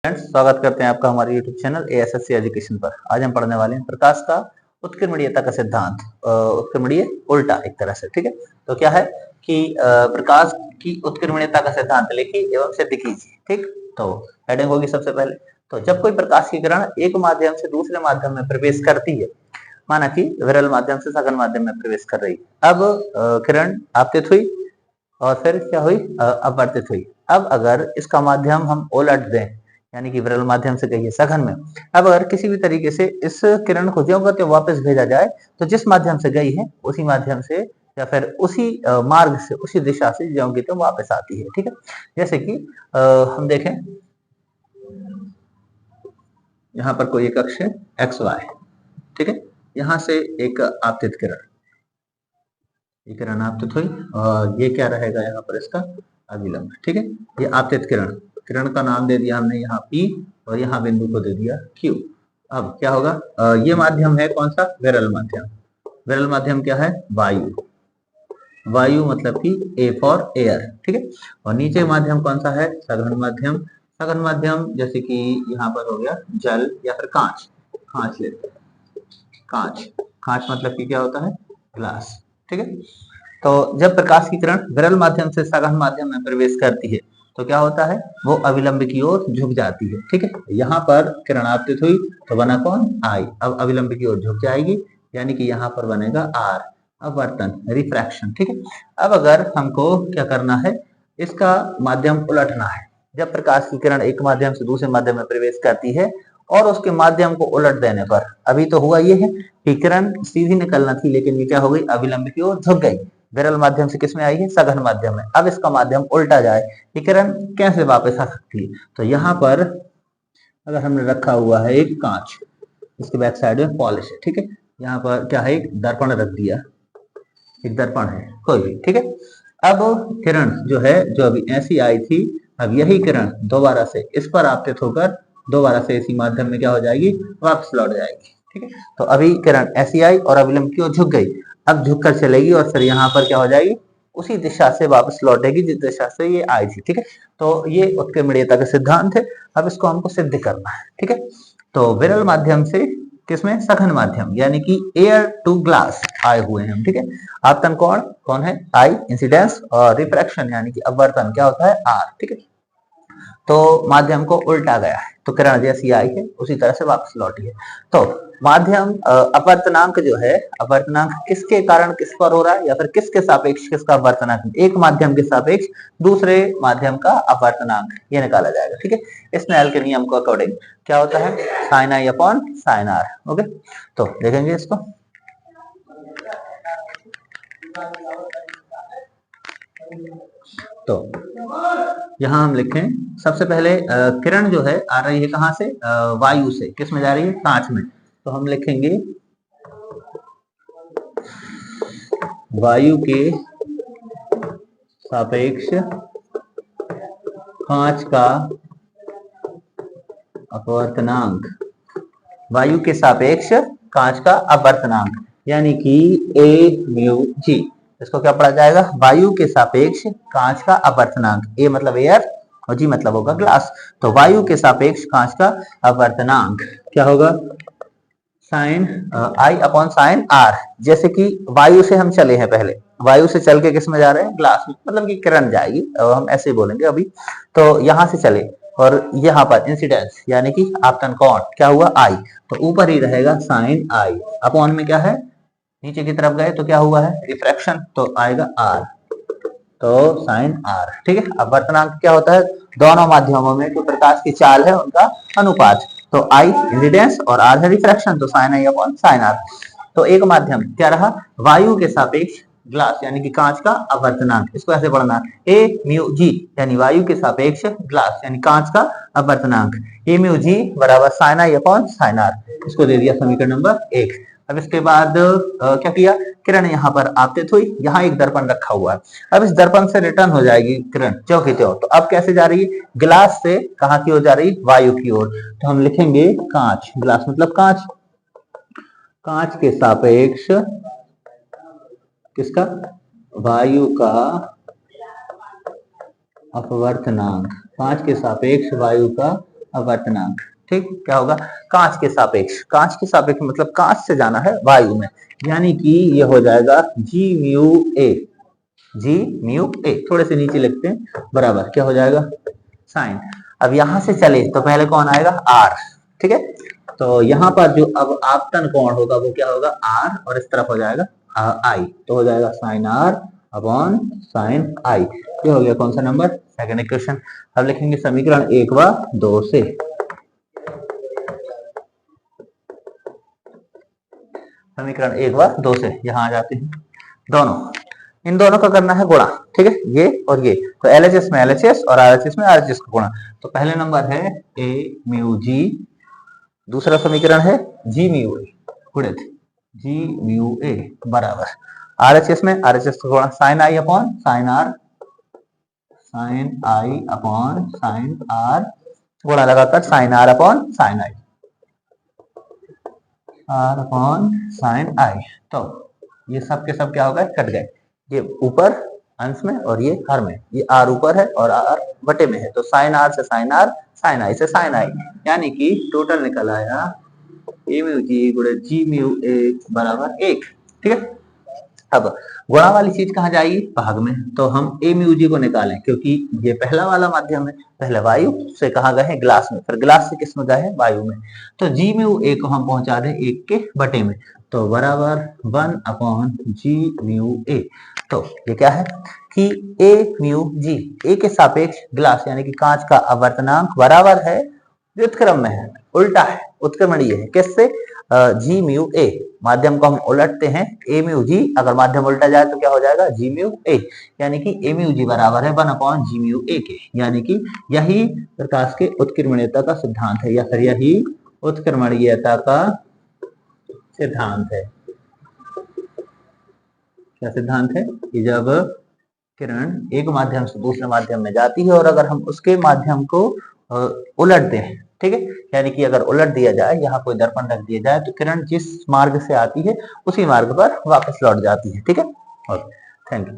Friends, स्वागत करते हैं आपका हमारे YouTube चैनल ASSC एजुकेशन पर। आज हम पढ़ने वाले हैं प्रकाश का उत्क्रमणीयता का सिद्धांत, उत्क्रमणीय उल्टा एक तरह से। ठीक है, तो क्या है कि प्रकाश की उत्क्रमणीयता का सिद्धांत लिखिए एवं सिद्ध कीजिए। ठीक, तो हेडिंग होगी सबसे पहले। तो जब कोई प्रकाश की किरण एक माध्यम से दूसरे माध्यम में प्रवेश करती है, माना कि विरल माध्यम से सघन माध्यम में प्रवेश कर रही है। अब किरण आपतित हुई और फिर क्या हुई, अपवर्तित हुई। अब अगर इसका माध्यम हम उलट दें, यानी कि विरल माध्यम से कहिए सघन में, अब अगर किसी भी तरीके से इस किरण को ज्यों का त्यों वापस भेजा जाए, तो जिस माध्यम से गई है उसी माध्यम से या फिर उसी मार्ग से, उसी दिशा से ज्यों की त्यों वापस आती है। ठीक है, जैसे कि हम देखें, यहाँ पर कोई एक अक्ष है XY। ठीक है, यहाँ से एक आपतित किरण, ये किरण आपतित हुई और ये क्या रहेगा यहाँ पर इसका अभिलंब। ठीक है, ये आपतित किरण, किरण का नाम दे दिया हमने यहाँ P और यहाँ बिंदु को दे दिया Q। अब क्या होगा, ये माध्यम है कौन सा, विरल माध्यम। विरल माध्यम क्या है, वायु। वायु मतलब कि A फॉर एयर। ठीक है, और नीचे माध्यम कौन सा है, सघन माध्यम। सघन माध्यम जैसे कि यहाँ पर हो गया जल या फिर कांच। कांच लेते हैं, कांच। कांच मतलब कि क्या होता है, ग्लास। ठीक है, तो जब प्रकाश की किरण विरल माध्यम से सघन माध्यम में प्रवेश करती है तो क्या होता है, वो अविलंब की ओर झुक जाती है। ठीक है, यहाँ पर किरण आपतित हुई तो बना कौन, I। अब अविलंब की ओर झुक जाएगी, यानी कि यहाँ पर बनेगा R, अपवर्तन, रिफ्रैक्शन। ठीक है, अब अगर हमको क्या करना है, इसका माध्यम उलटना है। जब प्रकाश की किरण एक माध्यम से दूसरे माध्यम में प्रवेश करती है और उसके माध्यम को उलट देने पर, अभी तो हुआ ये है कि किरण सीधी निकलना थी, लेकिन ये क्या हो गई, अविलंब की ओर झुक गई। विरल माध्यम से किसमें आई है, सघन माध्यम में। अब इसका माध्यम उल्टा जाए, ये किरण कैसे वापस आ सकती है, तो यहाँ पर अगर हमने रखा हुआ है एक कांच, इसके बैक साइड में पॉलिश है। ठीक है, यहाँ पर क्या है, एक दर्पण रख दिया, एक दर्पण है कोई भी। ठीक है, अब किरण जो है, जो अभी ऐसी आई थी, अब यही किरण दोबारा से इस पर आपतित होकर दोबारा से इसी माध्यम में क्या हो जाएगी, वापस लौट जाएगी। ठीक है, तो अभी किरण ऐसी आई और अविलंब की ओर झुक गई, अब झुक कर चलेगी और फिर यहाँ पर क्या हो जाएगी, उसी दिशा से वापस लौटेगी जिस दिशा से ये आई थी। ठीक है, तो ये उत्क्रमणीयता का सिद्धांत है। अब इसको हमको सिद्ध करना है। ठीक है, तो विरल माध्यम से किसमें, सघन माध्यम, यानी कि एयर टू ग्लास आए हुए हैं हम। ठीक है, आपतन कौन कौन है, I, इंसिडेंस, और रिफ्रैक्शन यानी कि अपवर्तन क्या होता है, R। ठीक है, तो माध्यम को उल्टा गया है, तो किरण जैसी आई है उसी तरह से वापस लौटी है। तो माध्यम अपवर्तनांक जो है, अपवर्तनांक किसके कारण किस पर हो रहा है, या फिर किसके सापेक्ष किसका अपवर्तनांक, एक माध्यम के सापेक्ष दूसरे माध्यम का अपवर्तनांक, ये निकाला जाएगा। ठीक है, स्नेल के नियम को अकॉर्डिंग क्या होता है, sine I upon sine R। Okay, तो देखेंगे इसको। तो यहाँ हम लिखें, सबसे पहले किरण जो है आ रही है कहाँ से, वायु से, किस में जा रही है, कांच में। तो हम लिखेंगे वायु के सापेक्ष कांच का अपवर्तनांक, वायु के सापेक्ष कांच का अपवर्तनांक, यानी कि A म्यू G। इसको क्या पढ़ा जाएगा, वायु के सापेक्ष कांच का अपवर्तनांक, A मतलब एयर और G मतलब होगा ग्लास। तो वायु के सापेक्ष कांच का अपवर्तनांक क्या होगा, sine I upon sine R। जैसे कि वायु से हम चले हैं, पहले वायु से चल के किस में जा रहे हैं, ग्लास में, मतलब कि किरण जाएगी, हम ऐसे ही बोलेंगे अभी। तो यहां से चले और यहाँ पर इंसिडेंस यानी कि आपतन कोण क्या हुआ, I, तो ऊपर ही रहेगा साइन I, अपॉन में क्या है, नीचे की तरफ गए तो क्या हुआ है, रिफ्रैक्शन, तो आएगा R, तो साइन R। ठीक है, अब वर्तनांक क्या होता है, दोनों माध्यमों में जो प्रकाश की चाल है उनका अनुपात। तो I इंसिडेंस और R है रिफ्रैक्शन, तो sine I upon sine R। तो एक माध्यम क्या रहा, वायु के सापेक्ष ग्लास यानी कि कांच का अपवर्तनांक, इसको ऐसे पढ़ना, A म्यू G, यानी वायु के सापेक्ष ग्लास यानी कांच का अपवर्तनांक, A म्यू G बराबर sine I upon sine R। इसको दे दिया समीकरण नंबर 1। अब इसके बाद क्या किया, किरण यहाँ पर आपतित हुई, यहाँ एक दर्पण रखा हुआ है। अब इस दर्पण से रिटर्न हो जाएगी किरण ज्यों की त्यों। तो अब कैसे जा रही है, ग्लास से कहाँ की ओर जा रही है, वायु की ओर। तो हम लिखेंगे कांच, ग्लास मतलब कांच, कांच के सापेक्ष किसका, वायु का अपवर्तनांक, कांच के सापेक्ष वायु का अपवर्तनांक। ठीक, क्या होगा, कांच के सापेक्ष, कांच के सापेक्ष मतलब कांच से जाना है वायु में, यानी कि ये हो जाएगा G mu A, G mu A, थोड़े से नीचे लिखते हैं, बराबर क्या हो जाएगा साइन। अब यहां से चले तो पहले कौन आएगा आर, ठीक है, तो यहाँ पर जो अब आपतन कोण होगा वो क्या होगा आर, और इस तरफ हो जाएगा आई, तो हो जाएगा साइन आर अपॉन साइन आई। ये हो गया कौन सा नंबर, सेकंड इक्वेशन। अब लिखेंगे समीकरण 1 व 2 से, समीकरण 1 व 2 से यहाँ आ जाते हैं, दोनों, इन दोनों का करना है गुणा, ठीक है, ये और ये, तो एलएचएस में एलएचएस और आरएचएस में आरएचएस का गुणा। तो पहले नंबर है ए म्यू जी, दूसरा समीकरण है जी म्यू ए गुणित जी म्यू ए बराबर आरएचएस में आरएचएस का गुणा sine i upon sine r, sine i upon sine r, गुणा लगाकर sine r upon sine i, r upon sine i. तो ये सब के सब क्या हो गए, कट गए, ये ऊपर अंश में और ये हर में, ये आर ऊपर है और आर बटे में है, तो साइन आर से साइन आर, साइन आई से साइन आई, यानी कि टोटल निकल आया ए म्यू जी गुणे जी म्यू ए बराबर 1, ठीक है। अब गुणा वाली चीज कहाँ जाएगी, भाग में, तो हम ए म्यू जी को निकालें, क्योंकि ये पहला वाला माध्यम है, पहले वायु से कहाँ गए ग्लास में, फिर ग्लास से किस में गए वायु में, तो जी म्यू ए को हम पहुंचा दें 1 के बटे में, तो बराबर 1 अपॉन जी म्यू ए। तो ये क्या है कि ए म्यू जी, ए के सापेक्ष ग्लास यानी कि कांच का अपवर्तनांक बराबर है, व्युत्क्रम में है, उल्टा है, उत्क्रमणीय है, किससे, जी म्यू ए, माध्यम को हम उलटते हैं ए म्यू जी, अगर माध्यम उल्टा जाए तो क्या हो जाएगा जी म्यू ए, यानी कि ए म्यू जी बराबर है 1 अपॉन जी म्यू ए के, यानी कि यही प्रकाश के उत्क्रमणीयता का सिद्धांत है, या फिर यही उत्क्रमणीयता का सिद्धांत है। क्या सिद्धांत है कि जब किरण एक माध्यम से दूसरे माध्यम में जाती है और अगर हम उसके माध्यम को उलट दें, ठीक है, यानी कि अगर उलट दिया जाए, यहाँ कोई दर्पण रख दिया जाए, तो किरण जिस मार्ग से आती है उसी मार्ग पर वापस लौट जाती है, ठीक है। और थैंक यू।